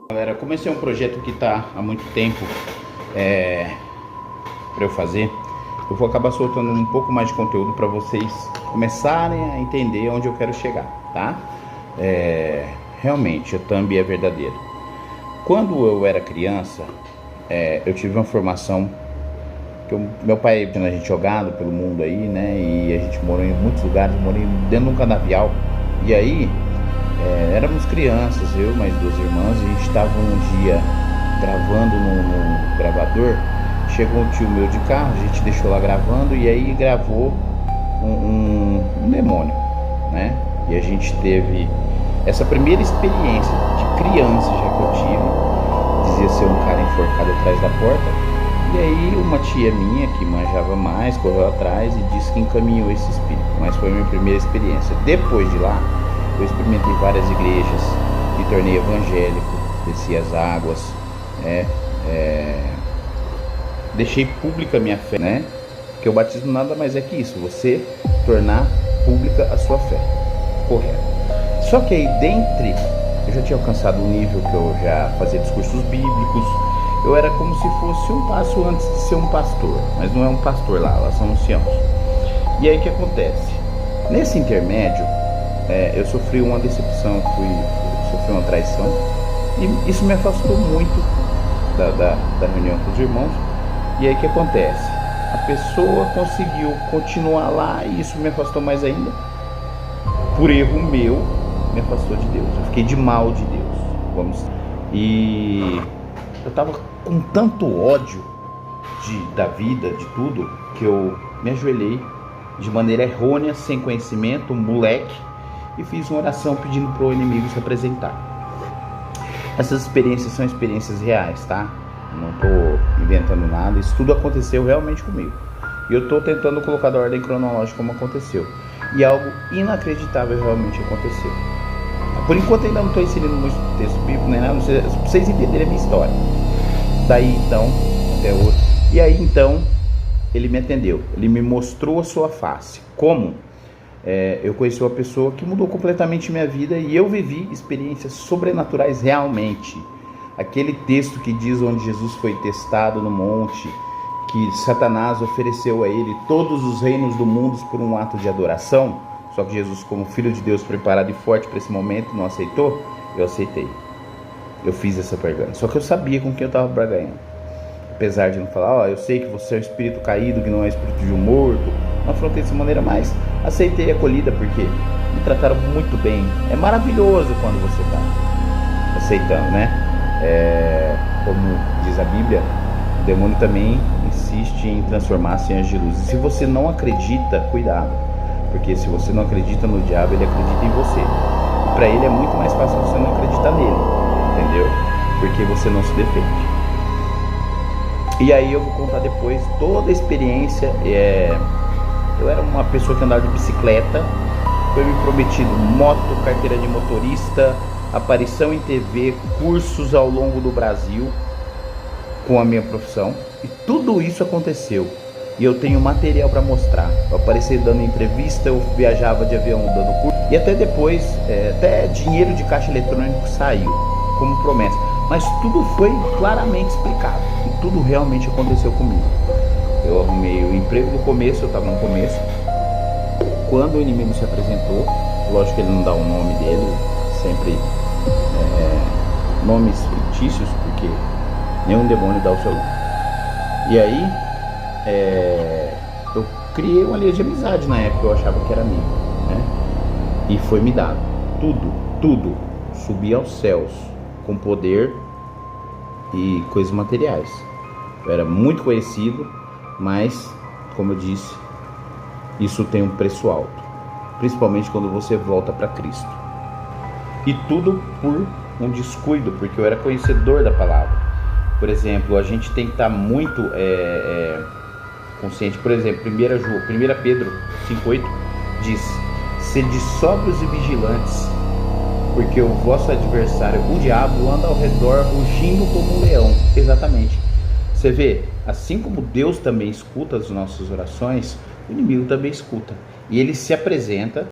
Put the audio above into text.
Galera, comecei um projeto que está há muito tempo para eu fazer. Eu vou acabar soltando um pouco mais de conteúdo para vocês começarem a entender onde eu quero chegar, tá? Realmente, a thumb é verdadeira. Quando eu era criança, eu tive uma formação que meu pai tinha a gente jogado pelo mundo aí, né? E a gente morou em muitos lugares, morei dentro de um canavial. E aí, éramos crianças, eu e mais duas irmãs, e a gente estava um dia gravando no gravador. Chegou um tio meu de carro, a gente deixou lá gravando e aí gravou um demônio, né? E a gente teve essa primeira experiência de criança já que eu tive, dizia ser um cara enforcado atrás da porta. E aí uma tia minha que manjava mais, correu atrás e disse que encaminhou esse espírito, mas foi a minha primeira experiência. Depois de lá, eu experimentei várias igrejas, me tornei evangélico, desci as águas, deixei pública a minha fé, né? Porque o batismo nada mais é que isso, você tornar pública a sua fé, correto. Só que aí eu já tinha alcançado um nível que eu já fazia discursos bíblicos, eu era como se fosse um passo antes de ser um pastor, mas não é um pastor lá são anciãos. E aí o que acontece? Nesse intermédio, eu sofri uma decepção, sofri uma traição, e isso me afastou muito da reunião com os irmãos. E aí o que acontece? A pessoa conseguiu continuar lá e isso me afastou mais ainda. Por erro meu, me afastou de Deus. Eu fiquei de mal de Deus. E eu tava com tanto ódio da vida, de tudo, que eu me ajoelhei de maneira errônea, sem conhecimento, um moleque, e fiz uma oração pedindo para o inimigo se apresentar. Essas experiências são experiências reais, tá? Não estou inventando nada, isso tudo aconteceu realmente comigo. E eu estou tentando colocar da ordem cronológica como aconteceu. E algo inacreditável realmente aconteceu. Por enquanto ainda não estou inserindo muito texto bíblico, nem nada, para vocês entenderem a minha história. Daí então, até hoje. E aí então, ele me atendeu, ele me mostrou a sua face. Como? Eu conheci uma pessoa que mudou completamente minha vida e eu vivi experiências sobrenaturais realmente. Aquele texto que diz onde Jesus foi testado no monte, que Satanás ofereceu a ele todos os reinos do mundo por um ato de adoração, só que Jesus, como filho de Deus preparado e forte para esse momento, não aceitou. Eu aceitei. Eu fiz essa barganha, só que eu sabia com quem eu estava barganhando. Apesar de não falar, eu sei que você é um espírito caído, que não é espírito de um morto, não afrontei dessa maneira, mas aceitei a acolhida porque me trataram muito bem. É maravilhoso quando você está aceitando, né? Como diz a Bíblia, o demônio também insiste em transformar-se em anjo de luz. E se você não acredita, cuidado, porque se você não acredita no diabo, ele acredita em você. E para ele é muito mais fácil você não acreditar nele, entendeu? Porque você não se defende. E aí eu vou contar depois toda a experiência. Eu era uma pessoa que andava de bicicleta, foi me prometido moto, carteira de motorista, aparição em TV, cursos ao longo do Brasil com a minha profissão, e tudo isso aconteceu. E eu tenho material para mostrar. Eu apareci dando entrevista, eu viajava de avião dando curso, e até depois, até dinheiro de caixa eletrônico saiu como promessa. Mas tudo foi claramente explicado, e tudo realmente aconteceu comigo. Eu arrumei o emprego no começo, eu estava no começo. Quando o inimigo se apresentou, lógico que ele não dá o nome dele, sempre nomes fictícios, porque nenhum demônio dá o seu nome. E aí, eu criei uma linha de amizade na época, eu achava que era amigo, né? E foi me dado tudo, subi aos céus, com poder e coisas materiais. Eu era muito conhecido, mas, como eu disse, isso tem um preço alto, principalmente quando você volta para Cristo. E tudo por um descuido, porque eu era conhecedor da palavra. Por exemplo, a gente tem que estar muito consciente. Por exemplo, 1 Pedro 5,8 diz: sede sóbrios e vigilantes, porque o vosso adversário, o diabo, anda ao redor rugindo como um leão. Exatamente. Você vê, assim como Deus também escuta as nossas orações, o inimigo também escuta. E ele se apresenta